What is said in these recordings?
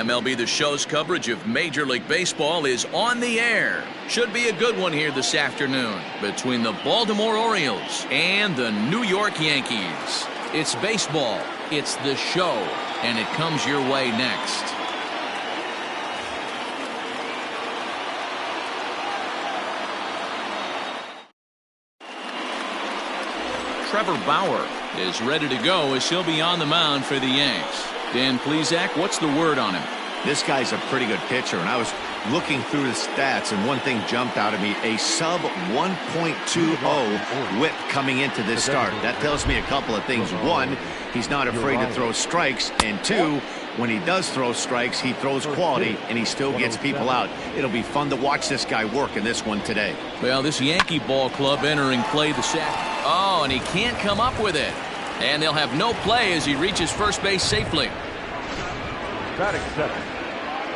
MLB The Show's coverage of Major League Baseball is on the air. Should be a good one here this afternoon between the Baltimore Orioles and the New York Yankees. It's baseball, it's The Show, and it comes your way next. Trevor Bauer is ready to go as he'll be on the mound for the Yanks. Dan Plesac, what's the word on him? This guy's a pretty good pitcher, and I was looking through the stats, and one thing jumped out at me: a sub 1.20 whip coming into this start. That tells me a couple of things. One, he's not afraid to throw strikes, and two, when he does throw strikes, he throws quality, and he still gets people out. It'll be fun to watch this guy work in this one today. Well, this Yankee ball club entering play the set. Oh, and he can't come up with it. And they'll have no play as he reaches first base safely.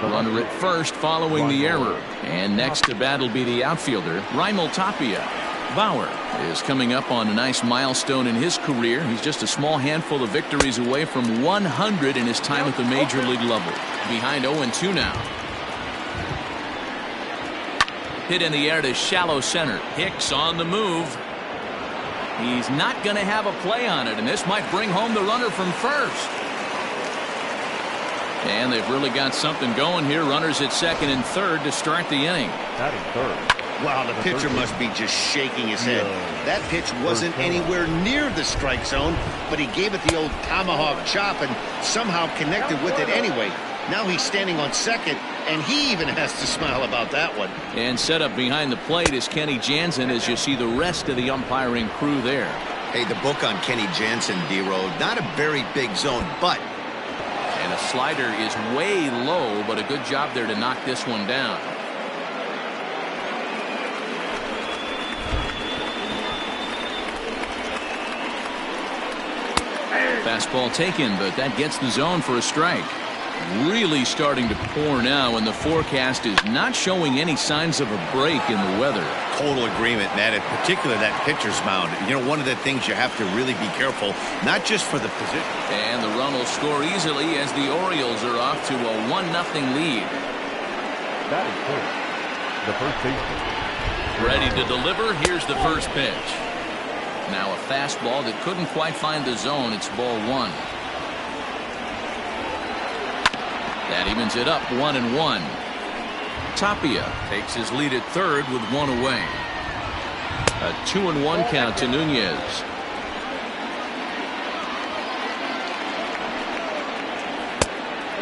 Runner at first following the error. And next to bat will be the outfielder, Raimel Tapia. Bauer is coming up on a nice milestone in his career. He's just a small handful of victories away from 100 in his time at the major league level. Behind 0-2 now. Hit in the air to shallow center. Hicks on the move. He's not going to have a play on it, and this might bring home the runner from first. And they've really got something going here. Runners at second and third to start the inning. Wow, the pitcher must be just shaking his head. That pitch wasn't anywhere near the strike zone, but he gave it the old tomahawk chop and somehow connected with it anyway. Now he's standing on second, and he even has to smile about that one. And set up behind the plate is Kenny Jansen as you see the rest of the umpiring crew there. Hey, the book on Kenny Jansen, D-Road, not a very big zone, but... And a slider is way low, but a good job there to knock this one down. Fastball taken, but that gets the zone for a strike. Really starting to pour now, and the forecast is not showing any signs of a break in the weather. Total agreement, Matt. In particular, that pitcher's mound. You know, one of the things you have to really be careful, not just for the position. And the run will score easily as the Orioles are off to a 1-0 lead. That is first. The first baseman. Ready to deliver. Here's the first pitch. Now a fastball that couldn't quite find the zone. It's ball one. That evens it up 1-1. Tapia takes his lead at third with one away. A 2-1 count to Nunez.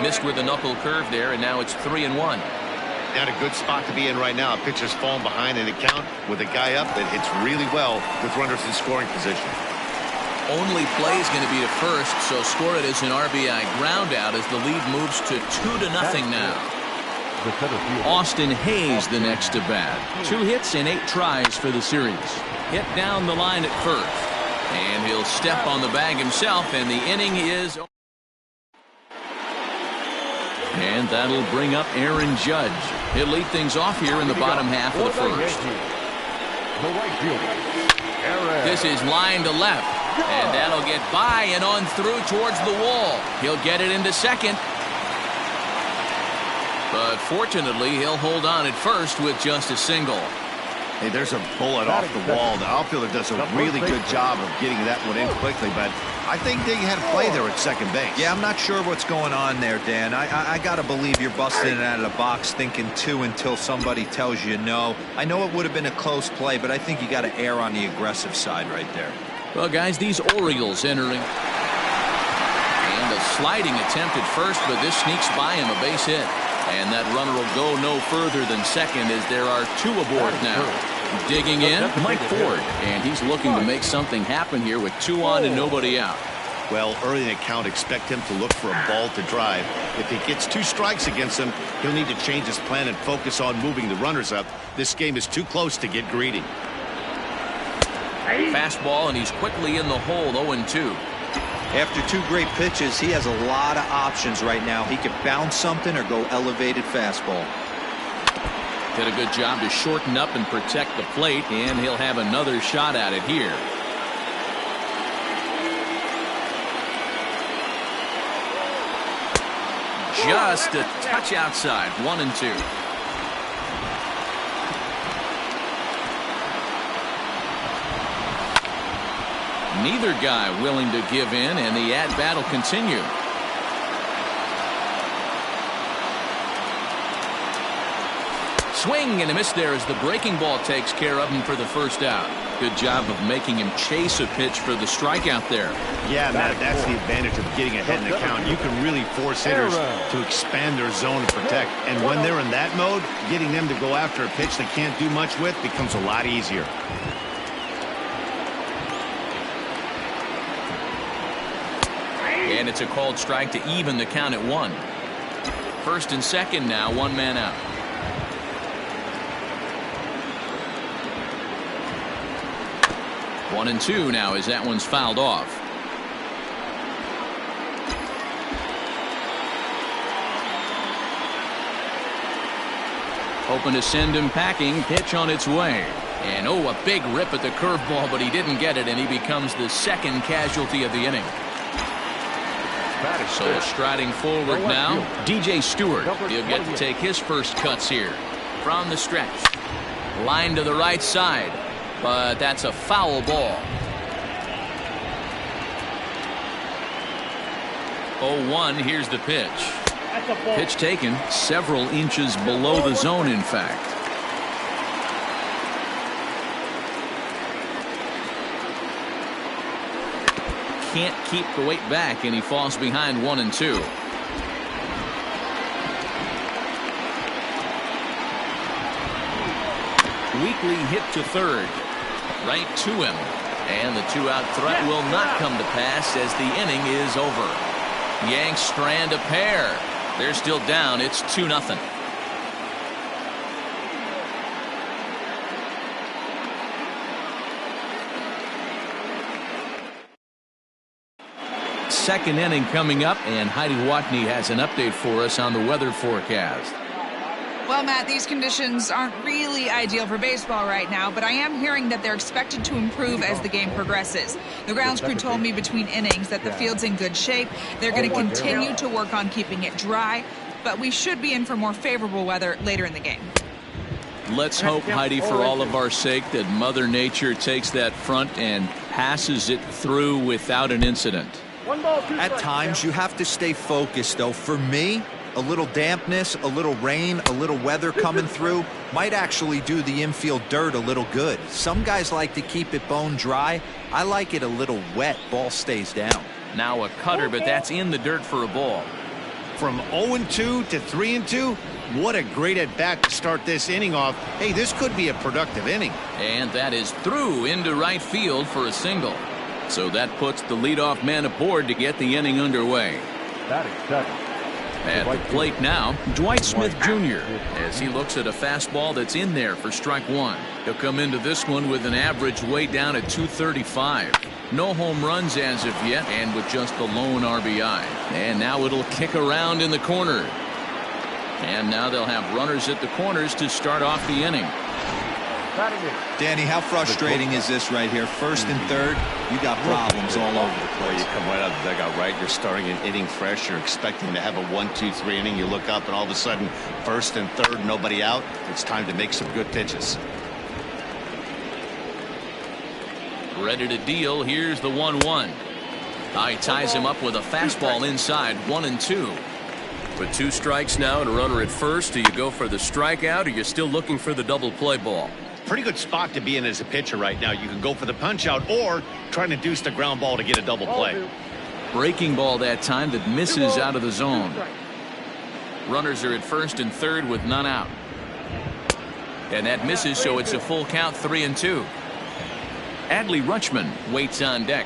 Missed with a knuckle curve there, and now it's 3-1. Not a good spot to be in right now. A pitcher's falling behind in the count with a guy up that hits really well with runners in scoring position. Only play is going to be to first, so score it as an RBI ground out as the lead moves to 2-0 now. Austin Hayes the next to bat. 2 hits and 8 tries for the series. Hit down the line at first. And he'll step on the bag himself, and the inning is... And that'll bring up Aaron Judge. He'll lead things off here in the bottom half of the first. This is line to left. And that'll get by and on through towards the wall. He'll get it into second. But fortunately, he'll hold on at first with just a single. Hey, there's a bullet off the wall. The outfielder does a really good job of getting that one in quickly, but I think they had a play there at second base. Yeah, I'm not sure what's going on there, Dan. I got to believe you're busting it out of the box thinking 2 until somebody tells you no. I know it would have been a close play, but I think you got to err on the aggressive side right there. Well, guys, these Orioles entering. And a sliding attempt at first, but this sneaks by him, a base hit. And that runner will go no further than second as there are 2 aboard now. Digging in, Mike Ford. And he's looking to make something happen here with 2 on and nobody out. Well, early in the count, expect him to look for a ball to drive. If he gets 2 strikes against him, he'll need to change his plan and focus on moving the runners up. This game is too close to get greedy. Fastball, and he's quickly in the hole, 0-2. After 2 great pitches, he has a lot of options right now. He could bounce something or go elevated fastball. Did a good job to shorten up and protect the plate, and he'll have another shot at it here. just a touch outside. 1-2. Neither guy willing to give in, and the at-bat will continue. Swing and a miss there as the breaking ball takes care of him for the first out. Good job of making him chase a pitch for the strikeout there. Yeah, Matt, that's the advantage of getting ahead in the count. You can really force hitters to expand their zone and protect. And when they're in that mode, getting them to go after a pitch they can't do much with becomes a lot easier. And it's a called strike to even the count at 1. First and second now, 1 man out. One and two now as that one's fouled off. Hoping to send him packing. Pitch on its way. And oh, a big rip at the curveball, but he didn't get it, and he becomes the second casualty of the inning. So striding forward now, DJ Stewart. He'll get to take his first cuts here from the stretch. Line to the right side, but that's a foul ball. 0-1, here's the pitch. Pitch taken several inches below the zone, in fact. Can't keep the weight back, and he falls behind 1-2. Weekly hit to third, right to him, and the 2-out threat will not come to pass as the inning is over. Yanks strand a pair. They're still down. It's 2-0. Second inning coming up, and Heidi Watney has an update for us on the weather forecast. Well, Matt, these conditions aren't really ideal for baseball right now, but I am hearing that they're expected to improve as the game progresses. The grounds crew told me between innings that the field's in good shape. They're going to continue to work on keeping it dry, but we should be in for more favorable weather later in the game. Let's hope, Heidi, for all of our sake, that Mother Nature takes that front and passes it through without an incident. At times, you have to stay focused, though. For me, a little dampness, a little rain, a little weather coming through might actually do the infield dirt a little good. Some guys like to keep it bone dry. I like it a little wet. Ball stays down. Now a cutter, but that's in the dirt for a ball. From 0-2 to 3-2, what a great at-bat to start this inning off. Hey, this could be a productive inning. And that is through into right field for a single. So that puts the leadoff man aboard to get the inning underway. At the plate now, Dwight Smith Jr. as he looks at a fastball that's in there for strike one. He'll come into this one with an average way down at 235. No home runs as of yet, and with just the lone RBI. And now it'll kick around in the corner. And now they'll have runners at the corners to start off the inning. Danny, how frustrating is this right here? First and third, you got problems all over the place. You come right out of the dugout, right? You're starting an inning fresh. You're expecting to have a 1-2-3 inning. You look up, and all of a sudden, first and third, nobody out. It's time to make some good pitches. Ready to deal. Here's the 1-1. He ties him up with a fastball inside. 1-2. With 2 strikes now and a runner at first, do you go for the strikeout, or you're still looking for the double play ball? Pretty good spot to be in as a pitcher right now. You can go for the punch out or try to induce the ground ball to get a double play. Breaking ball that time that misses out of the zone. Runners are at first and third with none out. And that misses, so it's a full count, 3-2. Adley Rutschman waits on deck.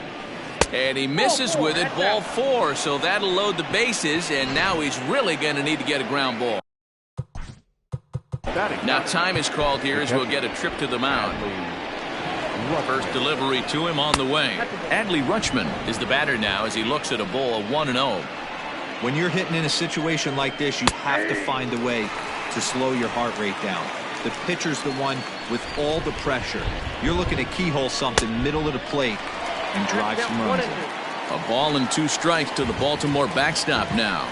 And he misses with it, ball 4, so that'll load the bases, and now he's really going to need to get a ground ball. Now time is called here as we'll get a trip to the mound. First delivery to him on the way. Adley Rutschman is the batter now as he looks at a ball of 1-0. When you're hitting in a situation like this, you have to find a way to slow your heart rate down. The pitcher's the one with all the pressure. You're looking to keyhole something middle of the plate and drive some runs in. A ball and 2 strikes to the Baltimore backstop now.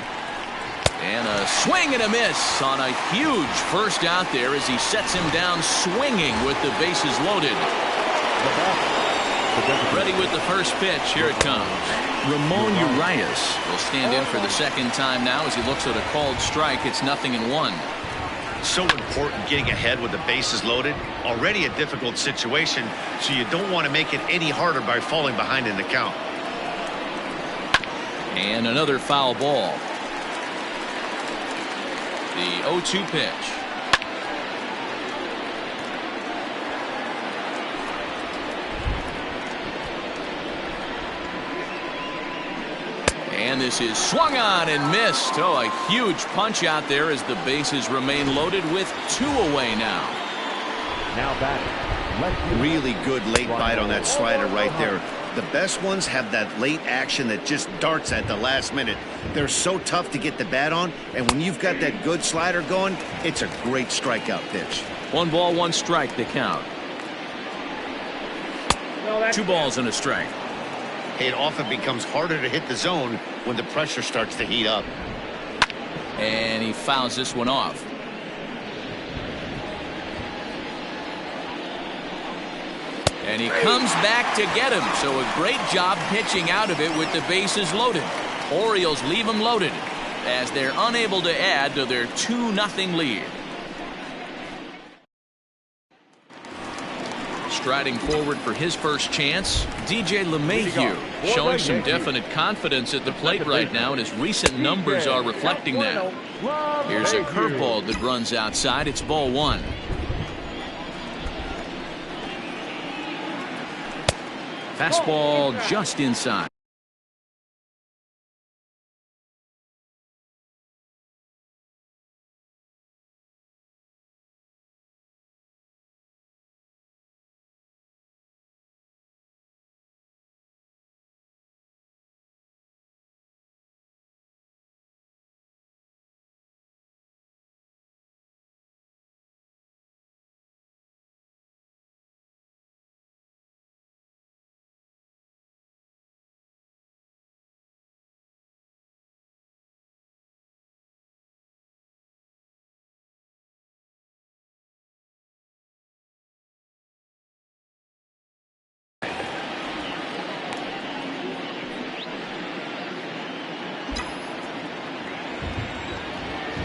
And a swing and a miss on a huge first out there as he sets him down swinging with the bases loaded. Ready with the first pitch. Here it comes. Ramon Urias will stand in for the second time now as he looks at a called strike. It's 0-1. So important getting ahead with the bases loaded. Already a difficult situation, so you don't want to make it any harder by falling behind in the count. And another foul ball. The 0-2 pitch. And this is swung on and missed. Oh, a huge punch out there as the bases remain loaded with 2 away now. Now batting. Really good late bite on that slider right there. The best ones have that late action that just darts at the last minute. They're so tough to get the bat on, and when you've got that good slider going, it's a great strikeout pitch. 1 ball, 1 strike, the count. 2 balls and a strike. It often becomes harder to hit the zone when the pressure starts to heat up. And he fouls this one off. And he comes back to get him. So a great job pitching out of it with the bases loaded. Orioles leave them loaded as they're unable to add to their 2-0 lead. Striding forward for his first chance, DJ LeMahieu showing some definite confidence at the plate right now, and his recent numbers are reflecting that. Here's a curveball that runs outside. It's ball 1. Fastball just inside.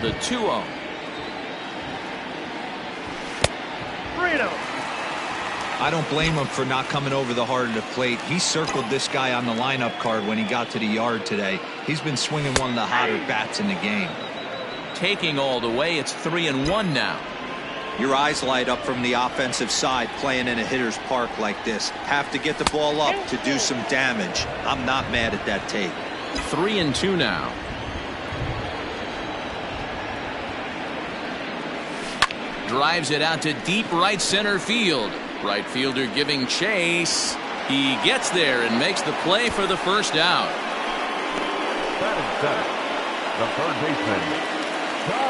The 2-0. I don't blame him for not coming over the heart of the plate. He circled this guy on the lineup card when he got to the yard today. He's been swinging one of the hotter bats in the game. Taking all the way, it's 3-1 now. Your eyes light up from the offensive side playing in a hitter's park like this. Have to get the ball up to do some damage. I'm not mad at that take. 3-2 now. Drives it out to deep right center field. Right fielder giving chase. He gets there and makes the play for the first out. The third baseman.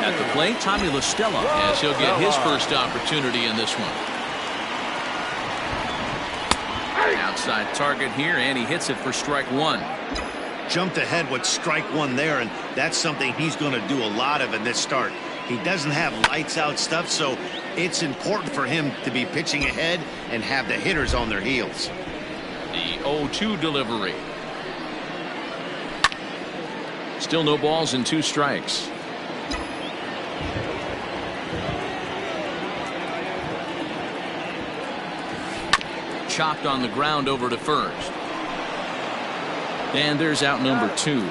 At the plate, Tommy La Stella, as he'll get his first opportunity in this one. Outside target here, and he hits it for strike 1. Jumped ahead with strike 1 there, and that's something he's going to do a lot of in this start. He doesn't have lights out stuff, so it's important for him to be pitching ahead and have the hitters on their heels. The 0-2 delivery. Still no balls and 2 strikes. Chopped on the ground over to first. And there's out number 2.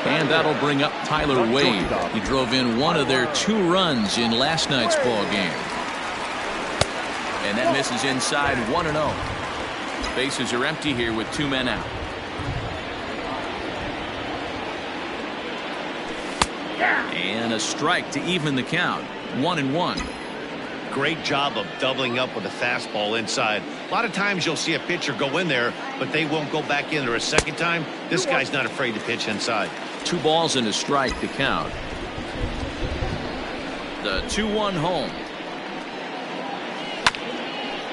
And that'll bring up Tyler Wade. He drove in one of their 2 runs in last night's ball game. And that misses inside 1-0. Bases are empty here with 2 men out. And a strike to even the count. 1-1. Great job of doubling up with a fastball inside. A lot of times you'll see a pitcher go in there, but they won't go back in there a second time. This guy's not afraid to pitch inside. 2 balls and a strike to count. The 2-1 home.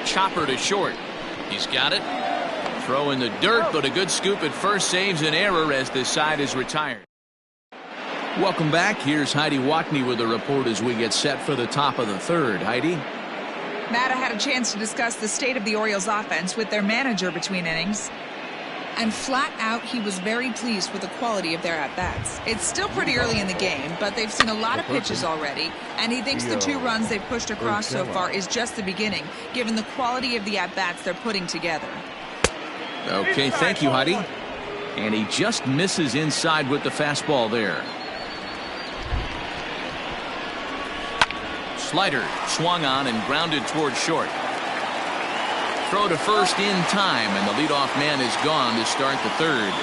Chopper to short. He's got it. Throw in the dirt, but a good scoop at first saves an error as this side is retired. Welcome back. Here's Heidi Watney with a report as we get set for the top of the third. Heidi? Matt, I had a chance to discuss the state of the Orioles offense with their manager between innings. And flat out, he was very pleased with the quality of their at-bats. It's still pretty early in the game, but they've seen a lot of pitches already, and he thinks the 2 runs they've pushed across so far is just the beginning, given the quality of the at-bats they're putting together. Okay, thank you, Heidi. And he just misses inside with the fastball there. Slider swung on and grounded toward short. Throw to first in time, and the leadoff man is gone to start the third.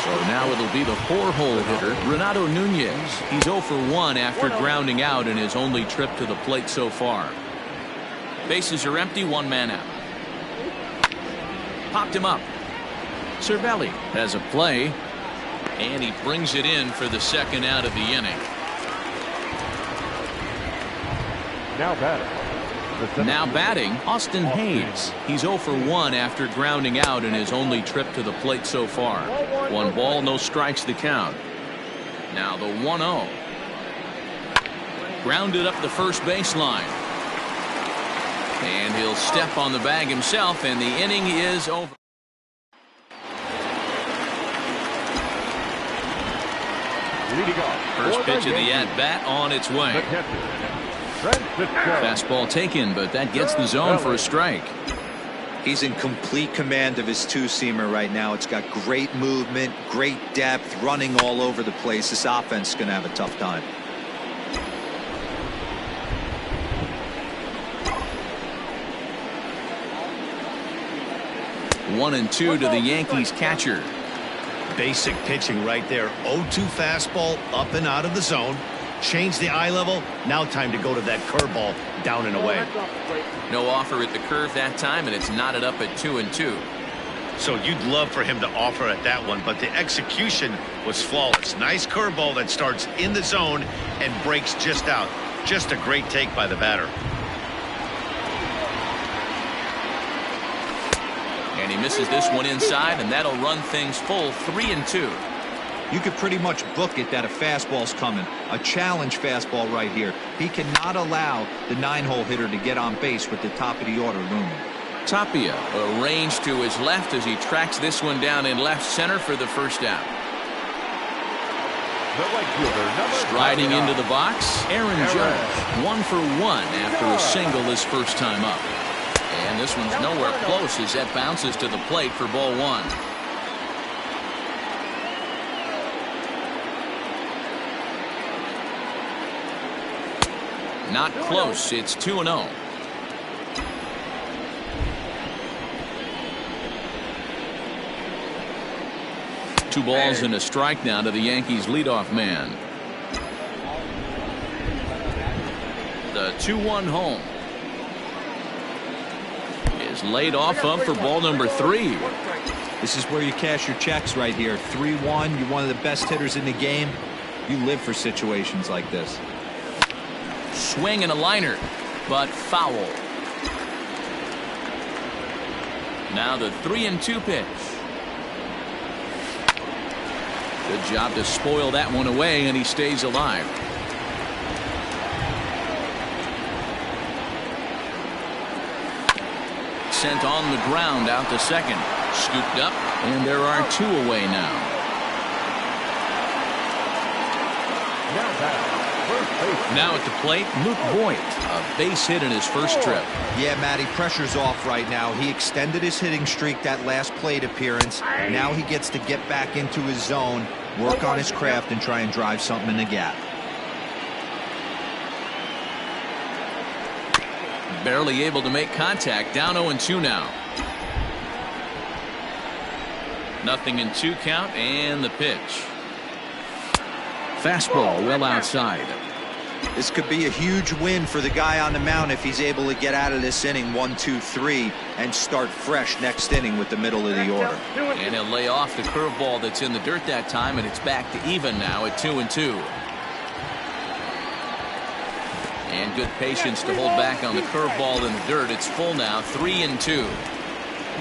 So now it'll be the 4-hole hitter, Renato Nunez. He's 0 for 1 after grounding out in his only trip to the plate so far. Bases are empty, 1 man out. Popped him up. Cervelli has a play, and he brings it in for the second out of the inning. Now batting, Austin Hayes. He's 0 for 1 after grounding out in his only trip to the plate so far. 1 ball, no strikes the count. Now the 1-0. Grounded up the first baseline. And he'll step on the bag himself, and the inning is over. First pitch of the at-bat on its way. Fastball taken, but that gets the zone for a strike. He's in complete command of his 2-seamer right now. It's got great movement, great depth, running all over the place. This offense is going to have a tough time. One and 2 to the Yankees catcher. Basic pitching right there. 0-2 fastball up and out of the zone. Change the eye level. Now time to go to that curveball down and away. No offer at the curve that time, and it's knotted up at 2-2. So you'd love for him to offer at that one, but the execution was flawless. Nice curveball that starts in the zone and breaks just out. Just a great take by the batter. And he misses this one inside, and that'll run things full 3-2. You could pretty much book it that a fastball's coming. A challenge fastball right here. He cannot allow the 9-hole hitter to get on base with the top of the order looming. Tapia arranged to his left as he tracks this one down in left center for the first out. Striding into the box, Aaron Judge. 1 for 1 after a single his first time up. And this one's nowhere close as that bounces to the plate for ball 1. Not close. It's 2-0. Two balls and a strike now to the Yankees leadoff man. The 2-1 home is laid off up for ball number 3. This is where you cash your checks right here. 3-1. You're one of the best hitters in the game. You live for situations like this. Swing and a liner, but foul. Now the 3-2 pitch. Good job to spoil that one away, and he stays alive. Sent on the ground out to second. Scooped up, and there are 2 away now. Now at the plate, Luke Voigt, a base hit in his first trip. Yeah, Matty, pressure's off right now. He extended his hitting streak that last plate appearance. Now he gets to get back into his zone, work on his craft, and try and drive something in the gap. Barely able to make contact. Down 0-2 now. 0-2 count, and the pitch. Fastball well outside. This could be a huge win for the guy on the mound if he's able to get out of this inning 1-2-3 and start fresh next inning with the middle of the order. And he'll lay off the curveball that's in the dirt that time, and it's back to even now at 2-2. And good patience to hold back on the curveball in the dirt. It's full now, 3-2.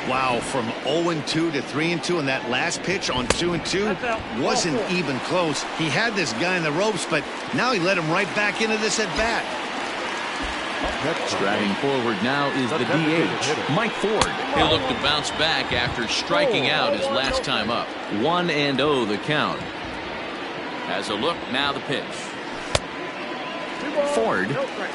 Wow, from 0-2 to 3-2, and that last pitch on 2-2 wasn't even close. He had this guy in the ropes, but now he let him right back into this at bat. Striding forward now is the DH, Mike Ford. He'll look to bounce back after striking out his last time up. 1-0 the count. Has a look, now the pitch. Ford,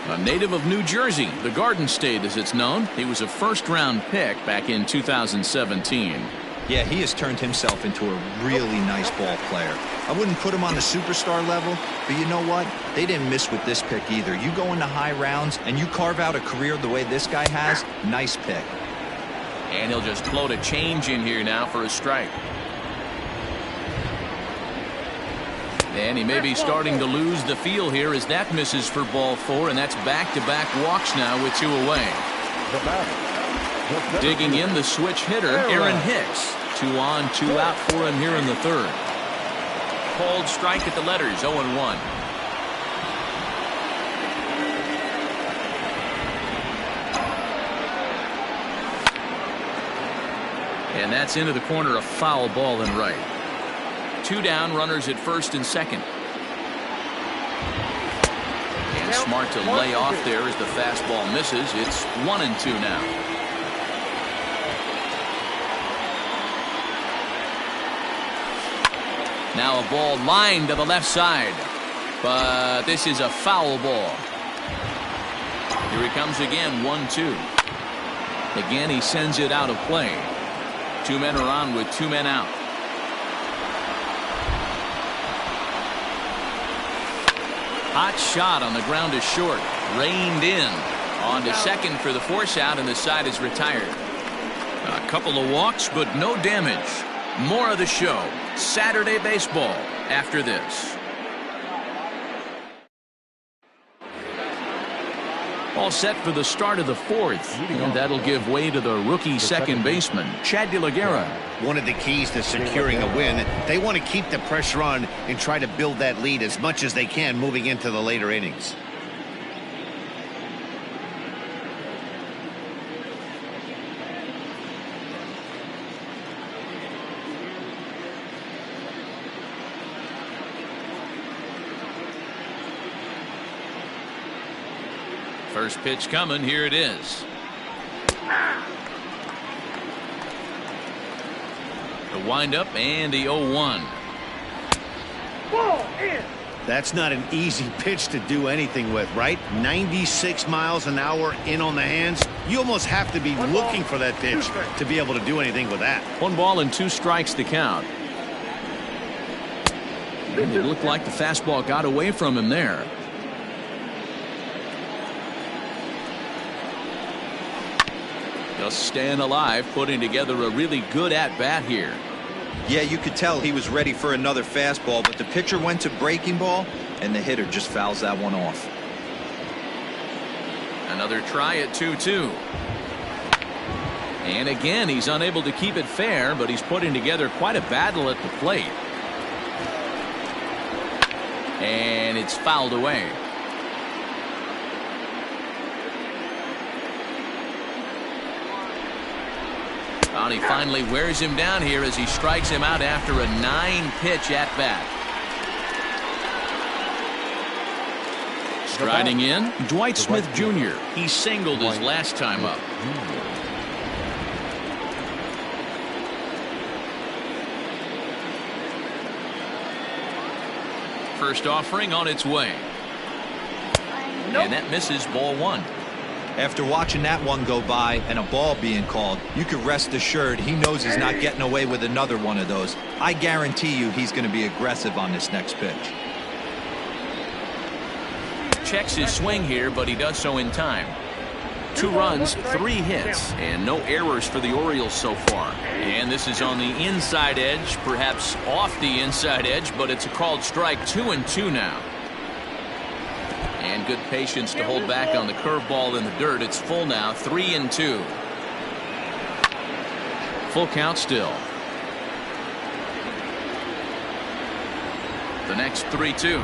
a native of New Jersey, the Garden State as it's known. He was a first-round pick back in 2017. Yeah, he has turned himself into a really nice ball player. I wouldn't put him on the superstar level, but you know what? They didn't miss with this pick either. You go into high rounds and you carve out a career the way this guy has, nice pick. And he'll just float a change in here now for a strike. And he may be starting to lose the feel here as that misses for ball 4, and that's back-to-back walks now with 2 away. Digging in the switch hitter, Aaron Hicks. 2 on, 2 out for him here in the 3rd. Cold strike at the letters, 0-1. And that's into the corner, a foul ball and right. 2 down, runners at first and second. And smart to lay off there as the fastball misses. It's 1-2 now. Now a ball lined to the left side, but this is a foul ball. Here he comes again, 1-2. Again, he sends it out of play. 2 men are on with 2 men out. Hot shot on the ground is short. Reined in. On to second for the force out, and the side is retired. A couple of walks, but no damage. More of the show. Saturday baseball after this. All set for the start of the 4th, and that'll give way to the rookie second baseman, Chad De La Guerra. One of the keys to securing a win, they want to keep the pressure on and try to build that lead as much as they can moving into the later innings. First pitch coming. Here it is. The windup and the 0-1. That's not an easy pitch to do anything with, right? 96 miles an hour in on the hands. You almost have to be looking for that pitch to be able to do anything with that. 1 ball and 2 strikes to count. And it looked like the fastball got away from him there. Just staying alive, putting together a really good at-bat here. Yeah, you could tell he was ready for another fastball, but the pitcher went to breaking ball, and the hitter just fouls that one off. Another try at 2-2. And again, he's unable to keep it fair, but he's putting together quite a battle at the plate. And it's fouled away. And he finally wears him down here as he strikes him out after a 9-pitch at bat. Striding in, Dwight Smith Jr. He singled his last time up. First offering on its way. And that misses, ball 1. After watching that one go by and a ball being called, you can rest assured he knows he's not getting away with another one of those. I guarantee you he's going to be aggressive on this next pitch. Checks his swing here, but he does so in time. 2 runs, 3 hits, and no errors for the Orioles so far. And this is on the inside edge, perhaps off the inside edge, but it's a called strike. 2-2 now. And good patience to hold back on the curveball in the dirt. It's full now, 3-2. Full count still. The next 3-2.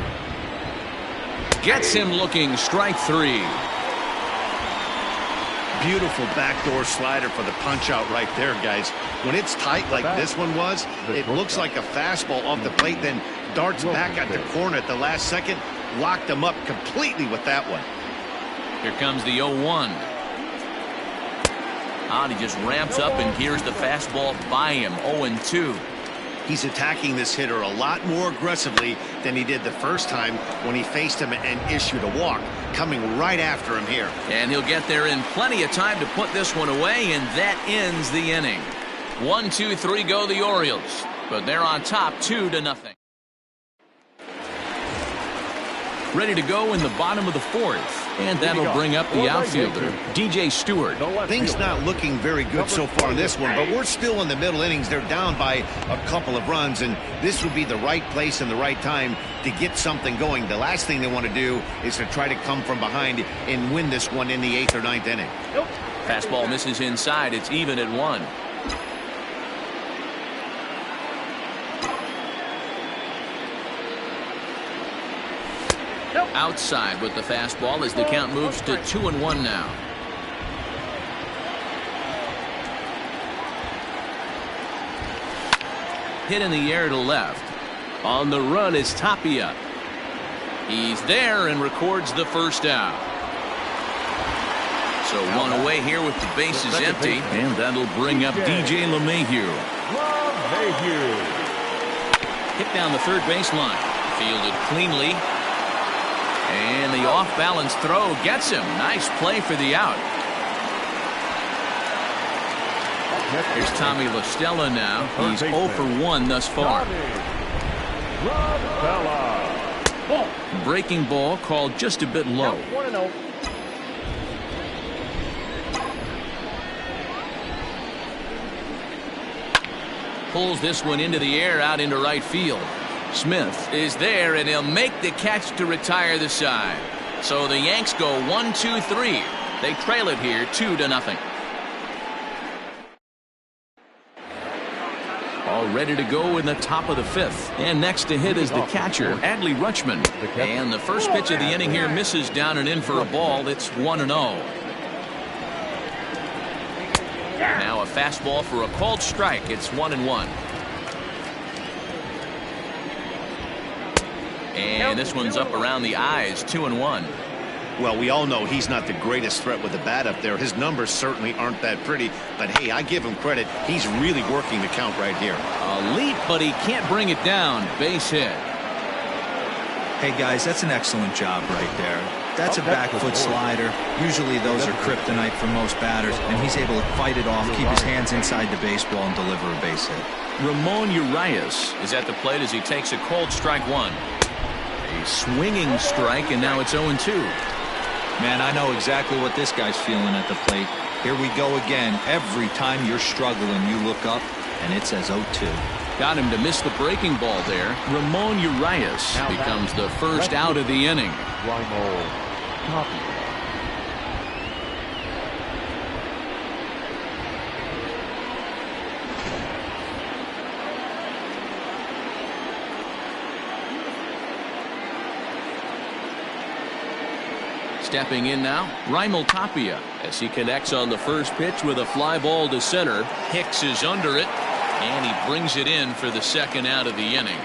gets him looking. Strike 3. Beautiful backdoor slider for the punch out right there, guys. When it's tight like this one was, it looks like a fastball off the plate, then darts back at the corner at the last second. Locked him up completely with that one. Here comes the 0-1. And he just ramps up, and here's the fastball by him. 0-2. He's attacking this hitter a lot more aggressively than he did the first time when he faced him and issued a walk, coming right after him here. And he'll get there in plenty of time to put this one away, and that ends the inning. 1, 2, 3 go the Orioles, but they're on top 2-0. Ready to go in the bottom of the 4th. And that'll bring up the outfielder, DJ Stewart. Things not looking very good so far in this one, but we're still in the middle innings. They're down by a couple of runs, and this would be the right place and the right time to get something going. The last thing they want to do is to try to come from behind and win this one in the 8th or 9th inning. Fastball misses inside. It's even at 1. Outside with the fastball as the count moves to 2-1 now. Hit in the air to left. On the run is Tapia. He's there and records the first out. So one away here with the bases empty, and that'll bring up DJ LeMahieu. Hit down the third baseline. Fielded cleanly. And the off-balance throw gets him. Nice play for the out. Here's Tommy La Stella now. He's 0 for 1 thus far. Breaking ball called just a bit low. Pulls this one into the air out into right field. Smith is there, and he'll make the catch to retire the side. So the Yanks go 1, 2, 3. They trail it here 2-0. All ready to go in the top of the 5th. And next to hit is the catcher, Adley Rutschman. And the first pitch of the inning here misses down and in for a ball. It's 1-0. Now a fastball for a called strike. It's 1-1. And this one's up around the eyes, 2-1. Well, we all know he's not the greatest threat with the bat up there. His numbers certainly aren't that pretty. But, hey, I give him credit. He's really working the count right here. A leap, but he can't bring it down. Base hit. Hey, guys, that's an excellent job right there. That's a back foot slider. Usually those are kryptonite for most batters, and he's able to fight it off, keep his hands inside the baseball, and deliver a base hit. Ramon Urias is at the plate as he takes a called strike 1. A swinging strike, and now it's 0-2. Man, I know exactly what this guy's feeling at the plate. Here we go again. Every time you're struggling, you look up, and it says 0-2. Got him to miss the breaking ball there. Ramon Urias becomes the first out of the inning. Stepping in now, Raimel Tapia as he connects on the first pitch with a fly ball to center. Hicks is under it, and he brings it in for the second out of the inning.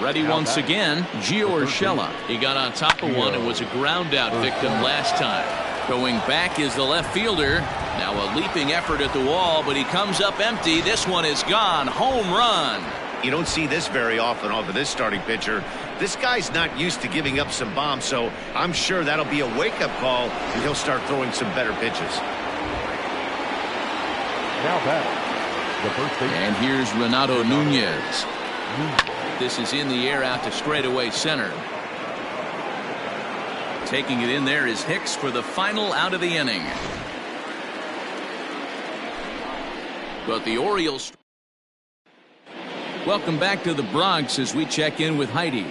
Ready once again, Gio Urshela. He got on top of one and was a ground out victim last time. Going back is the left fielder. Now a leaping effort at the wall, but he comes up empty. This one is gone. Home run. You don't see this very often off of this starting pitcher. This guy's not used to giving up some bombs, so I'm sure that'll be a wake-up call, and he'll start throwing some better pitches. Now batting, the first baseman. And here's Renato Nunez. This is in the air out to straightaway center. Taking it in there is Hicks for the final out of the inning. But the Orioles. Welcome back to the Bronx as we check in with Heidi.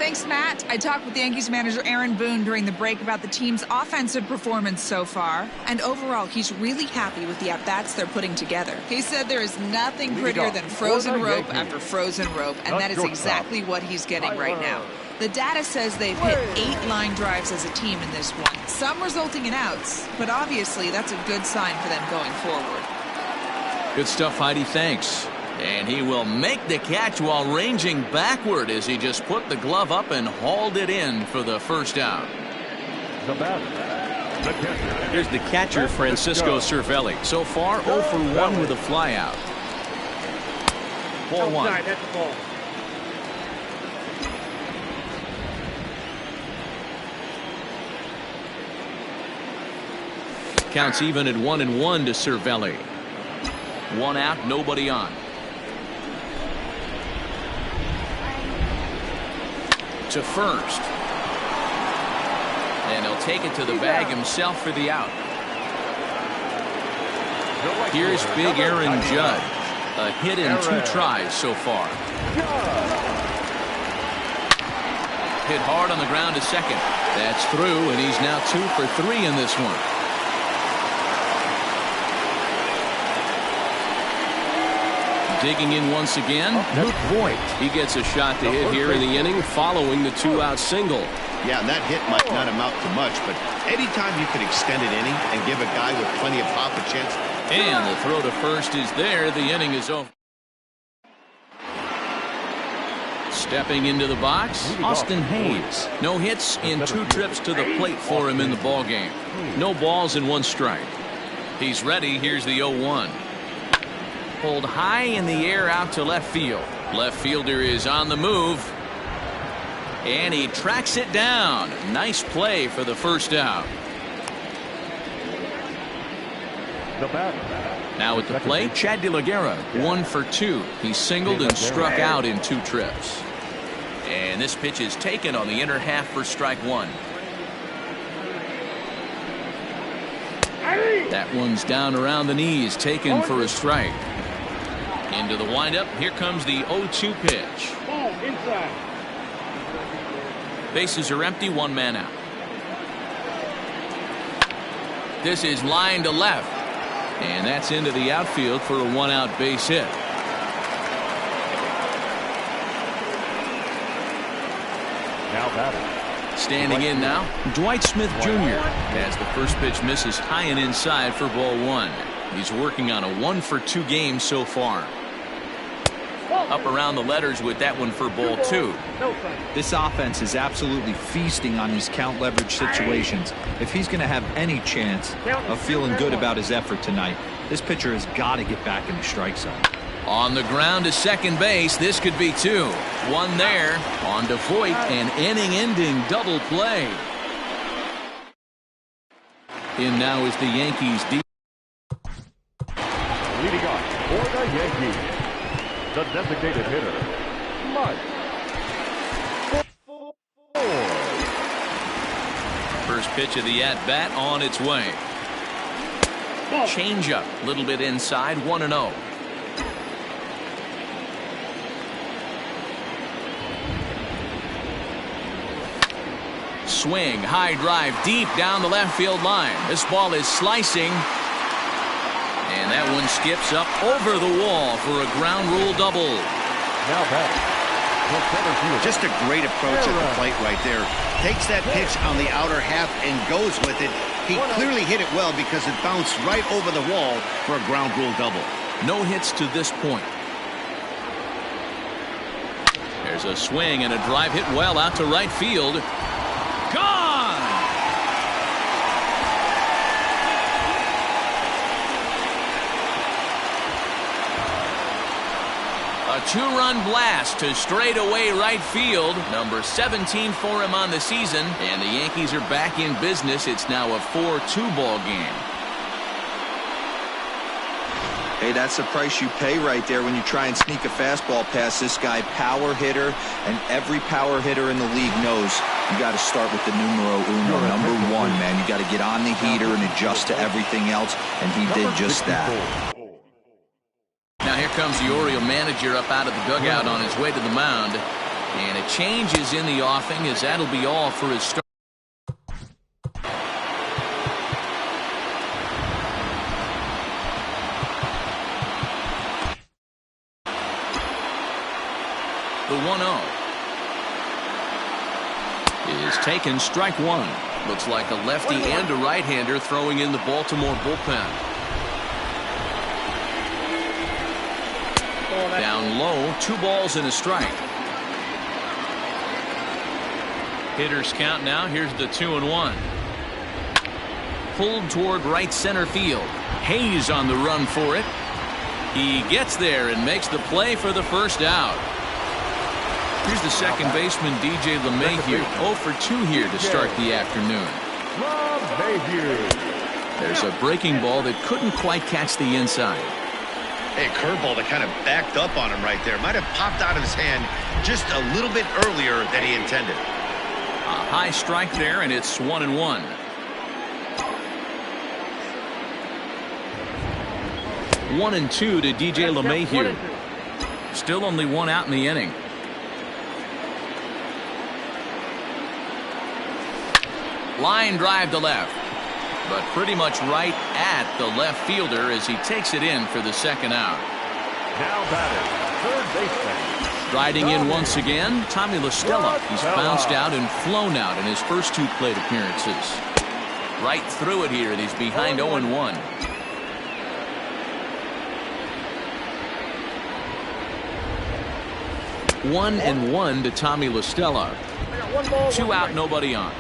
Thanks, Matt. I talked with Yankees manager Aaron Boone during the break about the team's offensive performance so far. And overall, he's really happy with the at-bats they're putting together. He said there is nothing prettier than frozen rope after frozen rope, and that is exactly what he's getting right now. The data says they've hit 8 line drives as a team in this one, some resulting in outs, but obviously that's a good sign for them going forward. Good stuff, Heidi. Thanks. And he will make the catch while ranging backward as he just put the glove up and hauled it in for the first out. Here's the catcher, Francisco Cervelli. So far, 0 for 1 with a flyout. Ball 1. Counts even at 1-1 to Cervelli. 1 out, nobody on. To first. And he'll take it to the bag himself for the out. Here's big Aaron Judge. A hit in 2 tries so far. Hit hard on the ground to second. That's through, and he's now 2 for 3 in this one. Digging in once again, Dwight. He gets a shot to hit here in the inning following the 2-out single. Yeah, and that hit might not amount to much, but anytime you can extend an inning and give a guy with plenty of pop a chance. And the throw to first is there. The inning is over. Stepping into the box, Austin Hayes. No hits in 2 trips to the plate for him in the ballgame. No balls and 1 strike. He's ready. Here's the 0-1. Pulled high in the air out to left field. Left fielder is on the move. And he tracks it down. Nice play for the first out. Now at the plate, Chad De La Guerra, 1 for 2. He singled and struck out in 2 trips. And this pitch is taken on the inner half for strike 1. That one's down around the knees, taken for a strike. Into the windup. Here comes the 0-2 pitch. Bases are empty, 1 man out. This is line to left. And that's into the outfield for a 1-out base hit. Now batting. Standing in now, Dwight Smith Jr. as the first pitch misses high and inside for ball 1. He's working on a 1 for 2 game so far. Up around the letters with that one for ball 2. This offense is absolutely feasting on these count leverage situations. If he's going to have any chance of feeling good about his effort tonight, this pitcher has got to get back in the strike zone. On the ground to second base, this could be 2. 1 there on to Voit, an inning-ending double play. In now is the Yankees deep. Leading off for the Yankees, the designated hitter, Mike. First pitch of the at-bat on its way. Change-up, a little bit inside, 1-0. Swing, high drive, deep down the left field line. This ball is slicing. And that one skips up over the wall for a ground rule double. Now back. Just a great approach at the plate right there. Takes that pitch on the outer half and goes with it. He clearly hit it well because it bounced right over the wall for a ground rule double. No hits to this point. There's a swing and a drive hit well out to right field. Gone! A 2-run blast to straightaway right field. Number 17 for him on the season. And the Yankees are back in business. It's now a 4-2 ball game. Hey, that's the price you pay right there when you try and sneak a fastball past this guy. Power hitter, and every power hitter in the league knows you got to start with the numero uno, number 1, man. You got to get on the heater and adjust to everything else, and he did just that. Now here comes the Oriole manager up out of the dugout on his way to the mound. And a change is in the offing, as that'll be all for his start. The 1-0 is taken, strike one. Looks like a lefty and a right-hander throwing in the Baltimore bullpen. Down low, 2 balls and a strike. Hitters count now. Here's the 2-1. Pulled toward right center field. Hayes on the run for it. He gets there and makes the play for the first out. Here's the second baseman, DJ LeMahieu. 0 for 2 here to start the afternoon. There's a breaking ball that couldn't quite catch the inside. Hey, curveball that kind of backed up on him right there. Might have popped out of his hand just a little bit earlier than he intended. A high strike there, and it's 1-1. One and 2 to DJ LeMahieu. Still only 1 out in the inning. Line drive to left, but pretty much right at the left fielder as he takes it in for the second out. Now batting, third baseman. Striding in once again, Tommy La Stella. He's bounced out and flown out in his first 2 plate appearances. Right through it here, and he's behind 0-1. One and 1 to Tommy La Stella. 2 out, nobody on.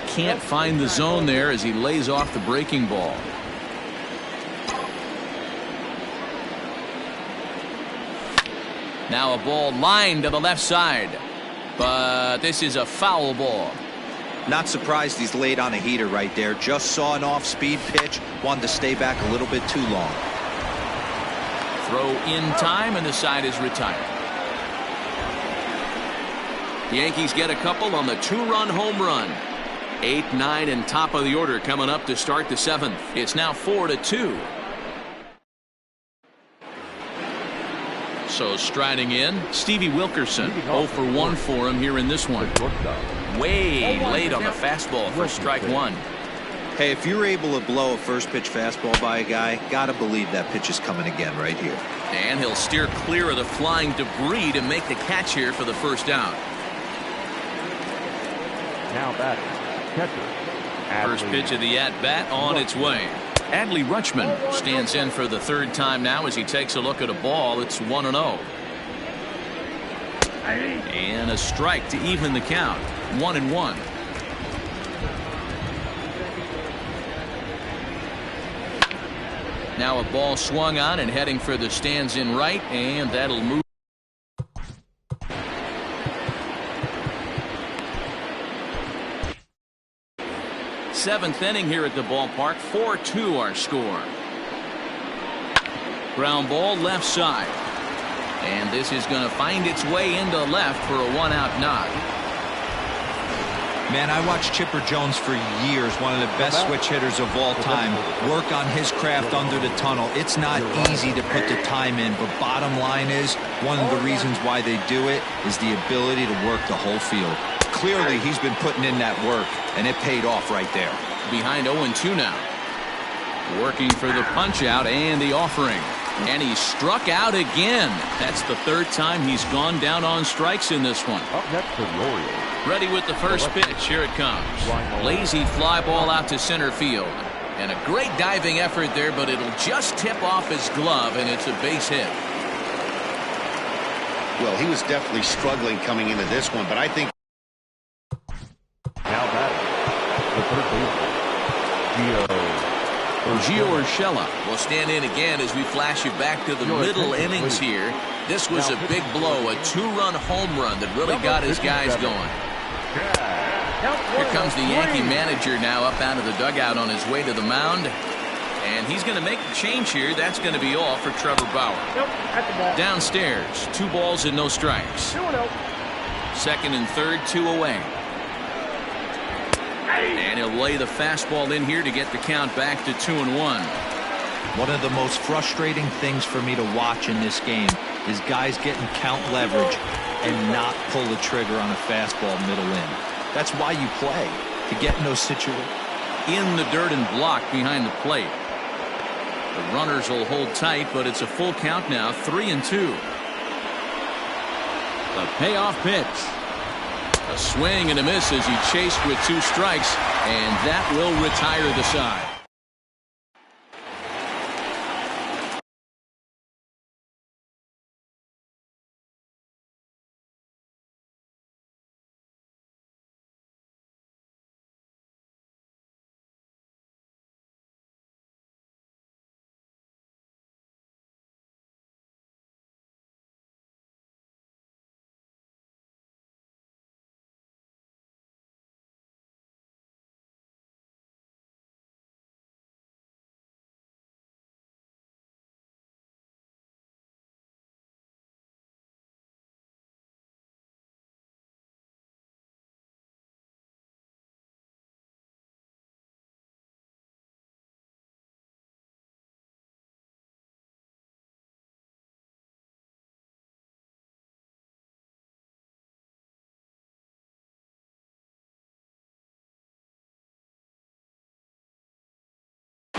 Can't find the zone there as he lays off the breaking ball. Now a ball lined to the left side, but this is a foul ball. Not surprised he's laid on a heater right there. Just saw an off-speed pitch, wanted to stay back a little bit too long. Throw in time, and the side is retired. The Yankees get a couple on the 2-run home run. 8, 9, and top of the order coming up to start the 7th. It's now 4-2. So striding in, Stevie Wilkerson. 0 for 1 for him here in this one. Way late on the fastball for strike one. Hey, if you're able to blow a first pitch fastball by a guy, gotta believe that pitch is coming again right here. And he'll steer clear of the flying debris to make the catch here for the first out. Now batting, catcher. First pitch of the at-bat on its way. Adley Rutschman stands in for the 3rd time now as he takes a look at a ball. It's 1-0. And a strike to even the count. 1-1. Now a ball swung on and heading for the stands in right, and that'll move. Seventh inning here at the ballpark. 4-2 our score. Ground ball left side, and this is going to find its way into left for a 1-out knock. Man, I watched Chipper Jones for years, one of the best switch hitters of all time. Work on his craft under the tunnel. It's not easy to put the time in, but bottom line is, one of the reasons why they do it is the ability to work the whole field. Clearly, he's been putting in that work, and it paid off right there. Behind 0-2 now. Working for the punch-out and the offering. And he struck out again. That's the 3rd time he's gone down on strikes in this one. Up next to the Orioles. Ready with the first pitch. Here it comes. Lazy fly ball out to center field. And a great diving effort there, but it'll just tip off his glove, and it's a base hit. Well, he was definitely struggling coming into this one, but I think now batting, the third baseman, Gio Urshela will stand in again as we flash you back to the middle innings here. This was a big blow, a 2-run home run that really got his guys going. Here comes the Yankee manager now up out of the dugout on his way to the mound. And he's going to make the change here. That's going to be all for Trevor Bauer. Downstairs, 2 balls and no strikes. 2nd and 3rd, 2 away. And he'll lay the fastball in here to get the count back to 2-1. One of the most frustrating things for me to watch in this game is guys getting count leverage and not pull the trigger on a fastball middle in. That's why you play, to get in those situations. In the dirt and blocked behind the plate. The runners will hold tight, but it's a full count now, 3-2. The payoff pitch. A swing and a miss as he chased with 2 strikes, and that will retire the side.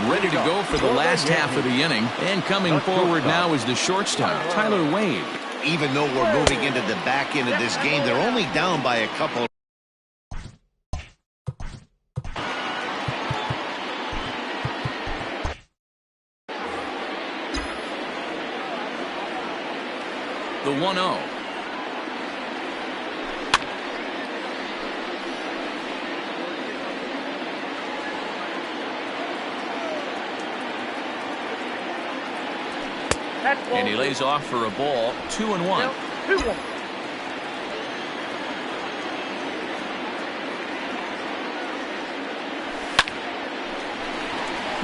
Ready to go for the last half of the inning, and coming forward now is the shortstop, Tyler Wade. Even though we're moving into the back end of this game, they're only down by a couple. The 1-0. And he lays off for a ball, 2-1.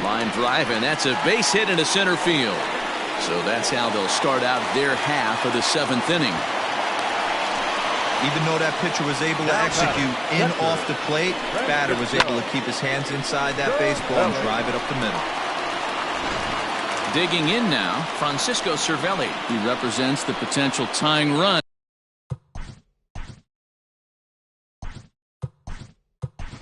Line drive, and that's a base hit into center field. So that's how they'll start out their half of the 7th inning. Even though that pitcher was able to execute in off the plate, batter was able to keep his hands inside that baseball and drive it up the middle. Digging in now, Francisco Cervelli. He represents the potential tying run.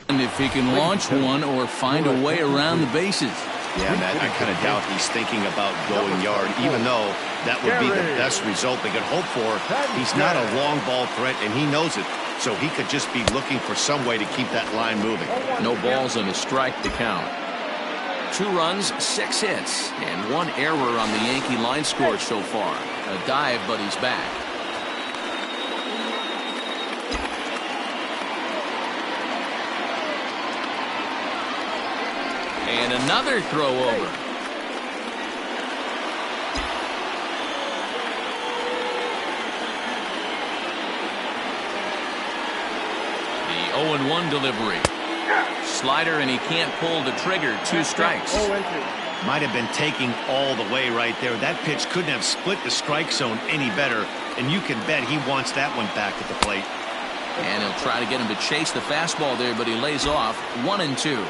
And if he can launch one or find a way around the bases. Yeah, Matt, I kind of doubt he's thinking about going yard, even though that would be the best result they could hope for. He's not a long ball threat, and he knows it. So he could just be looking for some way to keep that line moving. No balls and a strike to count. 2 runs, 6 hits, and 1 error on the Yankee line score so far. A dive, but he's back. And another throw over. The 0-1 delivery. Slider, and he can't pull the trigger. 2 strikes. Might have been taking all the way right there. That pitch couldn't have split the strike zone any better, and you can bet he wants that one back at the plate. And he'll try to get him to chase the fastball there, but he lays off. 1-2.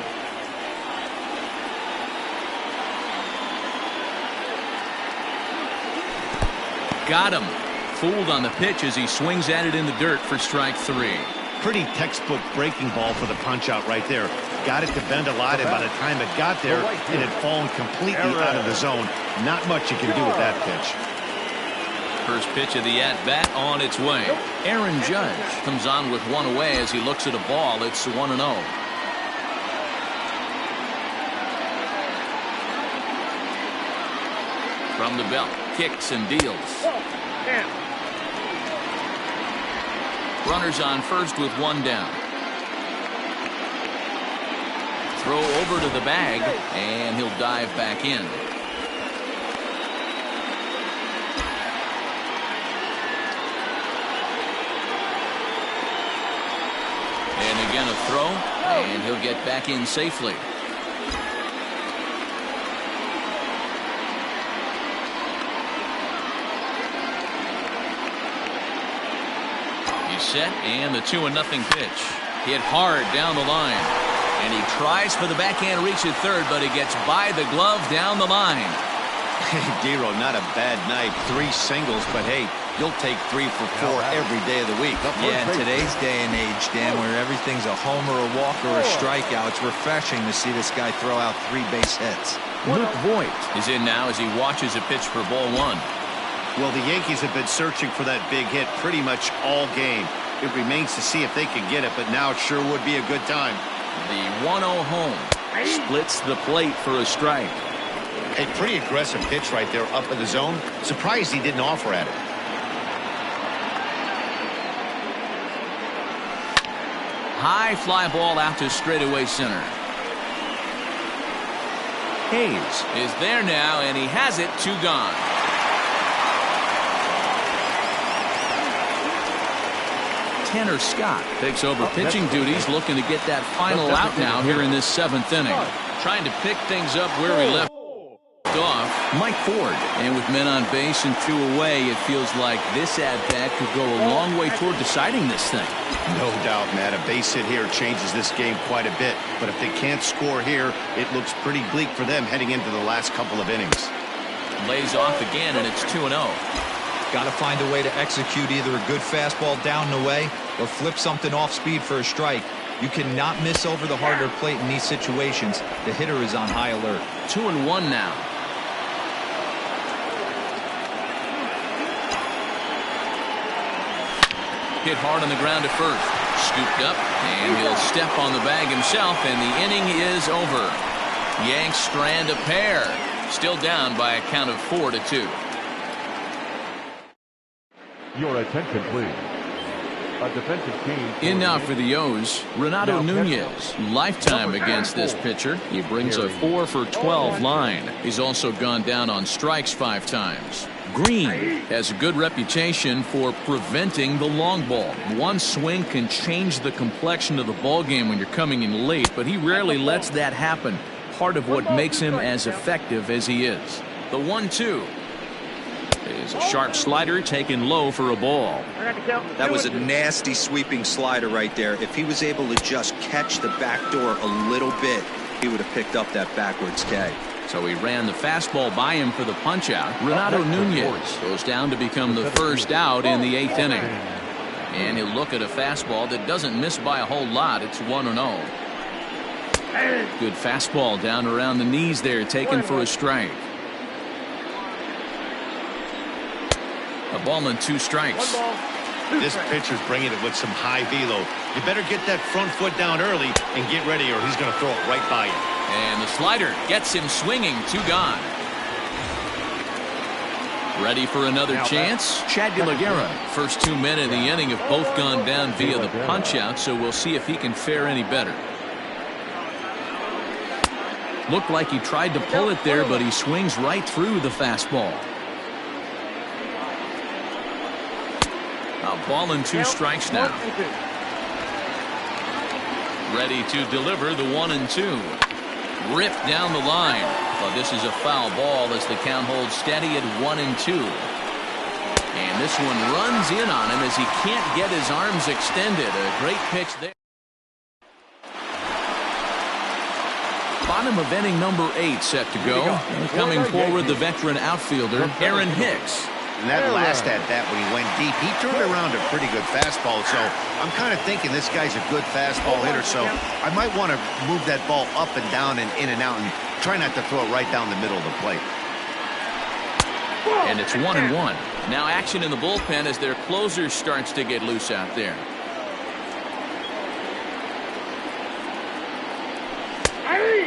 Got him. Fooled on the pitch as he swings at it in the dirt for strike 3. Pretty textbook breaking ball for the punch out right there. Got it to bend a lot, and by the time it got there, it had fallen completely out of the zone. Not much you can do with that pitch. First pitch of the at-bat on its way. Aaron Judge comes on with 1 away as he looks at a ball. It's 1-0. From the belt, kicks and deals. Runners on first with 1 down. Throw over to the bag, and he'll dive back in. And again a throw, and he'll get back in safely. He's set, and the 2-0 pitch. Hit hard down the line. And he tries for the backhand reach at third, but he gets by the glove down the line. Hey, Dero, not a bad night. 3 singles, but hey, you'll take 3 for 4 every day of the week. Yeah, in today's day and age, Dan, where everything's a homer, a walk, or a strikeout, it's refreshing to see this guy throw out 3 base hits. Luke Voigt is in now as he watches a pitch for ball 1. Well, the Yankees have been searching for that big hit pretty much all game. It remains to see if they can get it, but now it sure would be a good time. The 1-0 home splits the plate for a strike. A pretty aggressive pitch right there up in the zone. Surprised he didn't offer at it. High fly ball out to straightaway center. Hayes is there now, and he has it. 2 gone. Tanner Scott takes over pitching duties, looking to get that final out now here in this 7th inning. Trying to pick things up where he left off. Mike Ford. And with men on base and 2 away, it feels like this at-bat could go a long way toward deciding this thing. No doubt, Matt. A base hit here changes this game quite a bit. But if they can't score here, it looks pretty bleak for them heading into the last couple of innings. Lays off again, and it's 2-0. Got to find a way to execute either a good fastball down and away or flip something off speed for a strike. You cannot miss over the harder plate in these situations. The hitter is on high alert. 2-1 now. Hit hard on the ground at first. Scooped up, and he'll step on the bag himself, and the inning is over. Yanks strand a pair. Still down by a count of 4-2. Your attention, please. A defensive team. In now for the O's, Renato Nunez. Lifetime against this pitcher. He brings a 4 for 12 line. He's also gone down on strikes 5 times. Green has a good reputation for preventing the long ball. One swing can change the complexion of the ball game when you're coming in late, but he rarely lets that happen. Part of what makes him as effective as he is. The 1-2 is a sharp slider taken low for a ball. That was a nasty sweeping slider right there. If he was able to just catch the back door a little bit, he would have picked up that backwards K. So he ran the fastball by him for the punch out. Renato Nunez goes down to become the first out in the 8th inning. And he'll look at a fastball that doesn't miss by a whole lot. It's 1-0. Good fastball down around the knees there, taken for a strike. A ball and 2 strikes. This pitcher's bringing it with some high velo. You better get that front foot down early and get ready, or he's going to throw it right by you. And the slider gets him swinging. 2 gone. Ready for another chance? Chad Gallagher. First 2 men in the inning have both gone down via the punch out, so we'll see if he can fare any better. Looked like he tried to pull it there, but he swings right through the fastball. A ball and 2 strikes now. Ready to deliver the 1-2. Ripped down the line. But this is a foul ball as the count holds steady at 1-2. And this one runs in on him as he can't get his arms extended. A great pitch there. Bottom of inning number 8 set to go. And coming forward, the veteran outfielder, Aaron Hicks. And that last at-bat when he went deep, he turned around a pretty good fastball. So I'm kind of thinking this guy's a good fastball hitter. So I might want to move that ball up and down and in and out and try not to throw it right down the middle of the plate. And it's 1-1. Now action in the bullpen as their closer starts to get loose out there.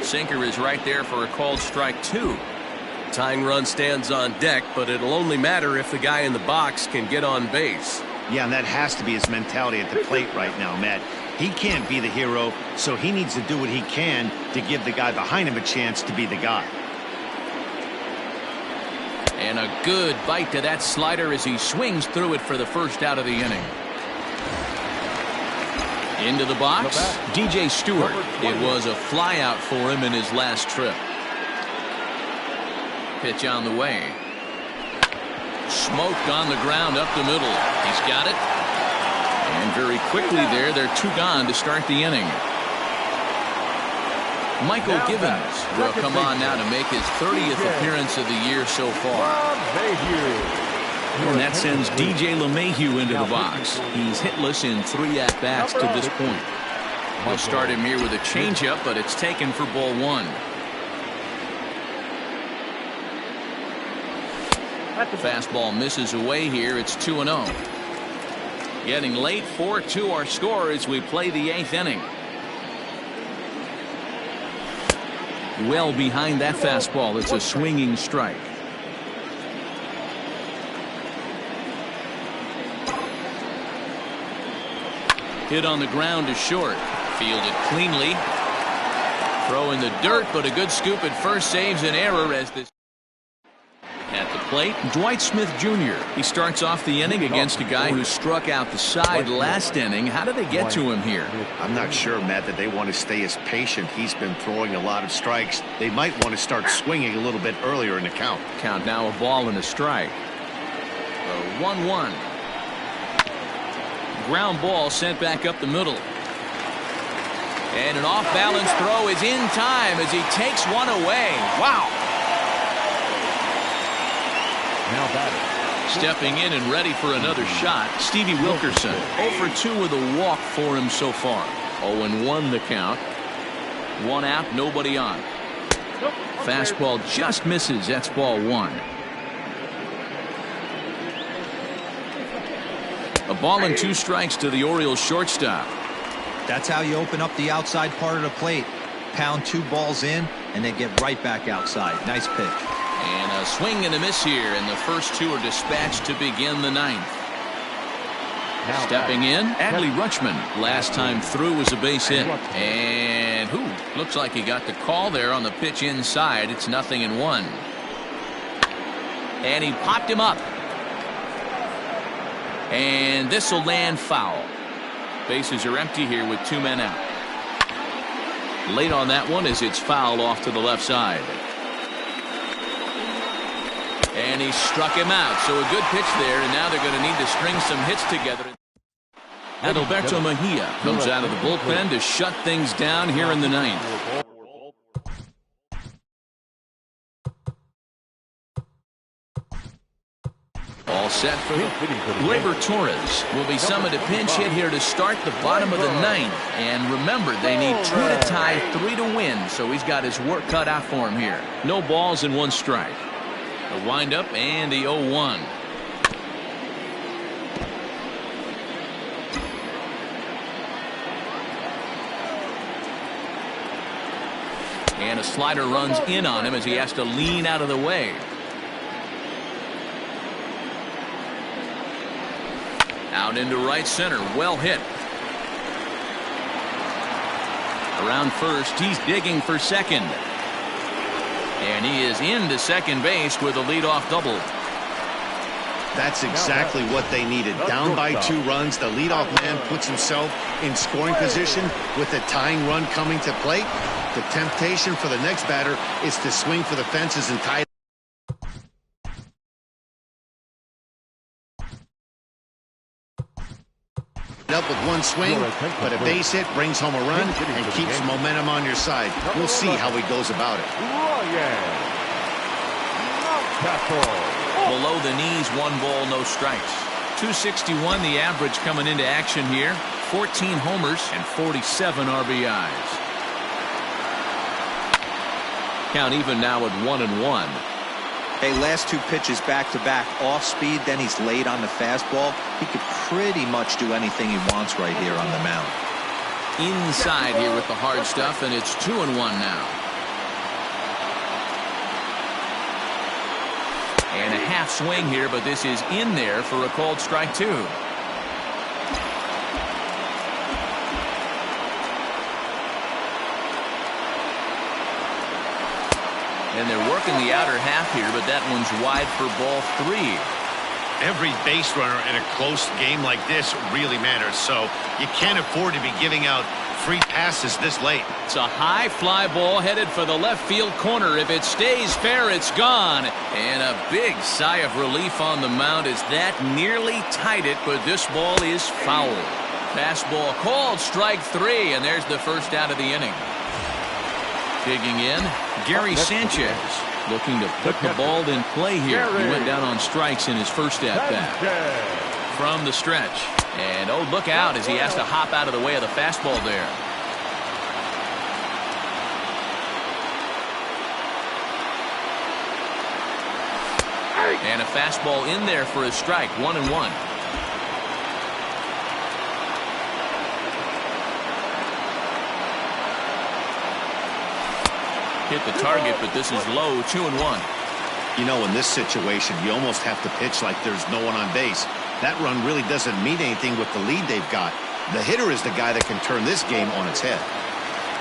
Sinker is right there for a called strike 2. Tying run stands on deck, but it'll only matter if the guy in the box can get on base. Yeah, and that has to be his mentality at the plate right now, Matt. He can't be the hero, so he needs to do what he can to give the guy behind him a chance to be the guy. And a good bite to that slider as he swings through it for the first out of the inning. Into the box, DJ Stewart. It was a flyout for him in his last trip. Pitch on the way. Smoked on the ground up the middle. He's got it. And very quickly there, they're 2 gone to start the inning. Michael Gibbons will come on now to make his 30th appearance of the year so far. And that sends DJ LeMahieu into the box. He's hitless in 3 at-bats to this point. He'll start him here with a changeup, but it's taken for ball 1. Fastball misses away here. It's 2-0. Getting late, 4-2 our score as we play the 8th inning. Well behind that fastball. It's a swinging strike. Hit on the ground to short. Fielded cleanly. Throw in the dirt, but a good scoop at first saves an error as this. At the plate, Dwight Smith Jr. He starts off the inning against a guy who struck out the side last inning. How did they get to him here? I'm not sure, Matt, that they want to stay as patient. He's been throwing a lot of strikes. They might want to start swinging a little bit earlier in the count. Count now a ball and a strike. 1-1. Ground ball sent back up the middle. And an off-balance throw is in time as he takes one away. Wow. Now batting. Stepping in and ready for another shot, Stevie Wilkerson. 0 for 2 with a walk for him so far. 0-1 the count. 1 out, nobody on. Fastball just misses. That's ball 1. A ball and 2 strikes to the Orioles shortstop. That's how you open up the outside part of the plate. Pound 2 balls in and then get right back outside. Nice pitch. And a swing and a miss here, and the first 2 are dispatched to begin the 9th. Stepping in, Adley Rutschman. Last time through was a base hit. And looks like he got the call there on the pitch inside. It's 0-1. And he popped him up. And this will land foul. Bases are empty here with 2 men out. Late on that one as it's fouled off to the left side. And he struck him out. So a good pitch there, and now they're going to need to string some hits together. Adalberto Mejia comes out of the bullpen to shut things down here in the 9th. All set for Gleyber Torres will be summoned a pinch hit here to start the bottom of the 9th. And remember, they need 2 to tie, 3 to win, so he's got his work cut out for him here. No balls and 1 strike. The windup and the 0-1. And a slider runs in on him as he has to lean out of the way. Out into right center. Well hit. Around first. He's digging for second. And he is into second base with a leadoff double. That's exactly what they needed. Down by 2 runs, the leadoff man puts himself in scoring position with the tying run coming to plate. The temptation for the next batter is to swing for the fences and tie up with 1 swing, but a base hit brings home a run and keeps momentum on your side. We'll see how he goes about it. Below the knees, 1 ball, no strikes. 261 the average coming into action here. 14 homers and 47 RBIs. Count even now at 1-1. Hey, last 2 pitches back-to-back off speed, then he's late on the fastball. He could pretty much do anything he wants right here on the mound. Inside here with the hard stuff, and it's 2-1 now. And a half swing here, but this is in there for a called strike 2. And they're working the outer half here, but that one's wide for ball 3. Every base runner in a close game like this really matters, so you can't afford to be giving out free passes this late. It's a high fly ball headed for the left field corner. If it stays fair, it's gone. And a big sigh of relief on the mound as that nearly tied it, but this ball is foul. Fastball called strike 3, and there's the first out of the inning. Digging in, Gary Sanchez looking to put the ball in play here. He went down on strikes in his first at-bat. From the stretch. And, oh, look out as he has to hop out of the way of the fastball there. And a fastball in there for a strike, 1-1. Hit the target, but this is low, 2-1. You know, in this situation, you almost have to pitch like there's no one on base. That run really doesn't mean anything with the lead they've got. The hitter is the guy that can turn this game on its head.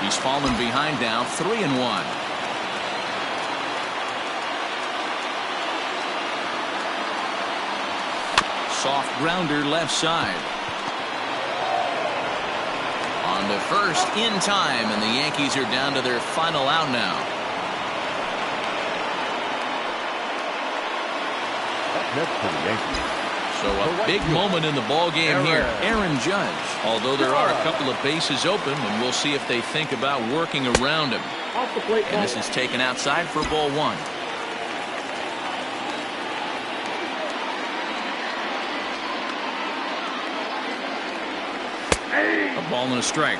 He's fallen behind now, 3-1. Soft grounder left side. On to first in time, and the Yankees are down to their final out now. Next to the Yankees. So a big moment in the ball game here. Aaron Judge. Although there are a couple of bases open, and we'll see if they think about working around him. And this is taken outside for ball one. A ball and a strike.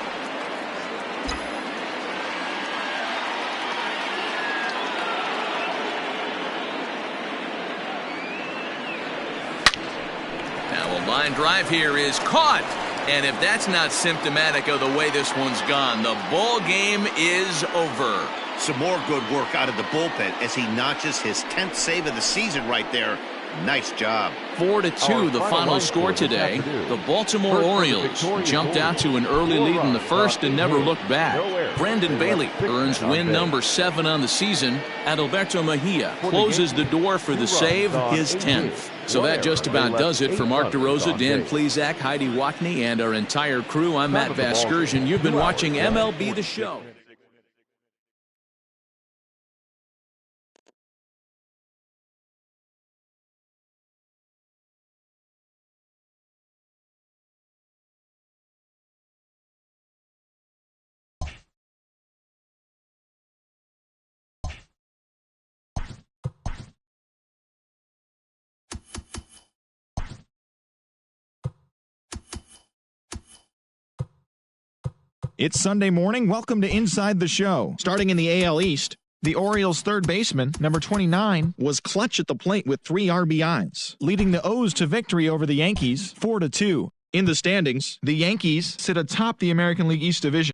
Now a line drive here is caught. And if that's not symptomatic of the way this one's gone, the ball game is over. Some more good work out of the bullpen as he notches his 10th save of the season right there. Nice job. 4-2 the final score today. The Baltimore Orioles jumped out to an early lead in the first and never looked back. Brandon Bailey earns win number 7 on the season. Adalberto Mejia closes the door for the save, his 10th. So that just about does it for Mark DeRosa, Dan Plesac, Heidi Watney, and our entire crew. I'm Matt Vasgersian. You've been watching MLB The Show. It's Sunday morning. Welcome to Inside the Show. Starting in the AL East, the Orioles' third baseman, number 29, was clutch at the plate with 3 RBIs, leading the O's to victory over the Yankees 4-2. In the standings, the Yankees sit atop the American League East Division